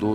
2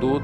2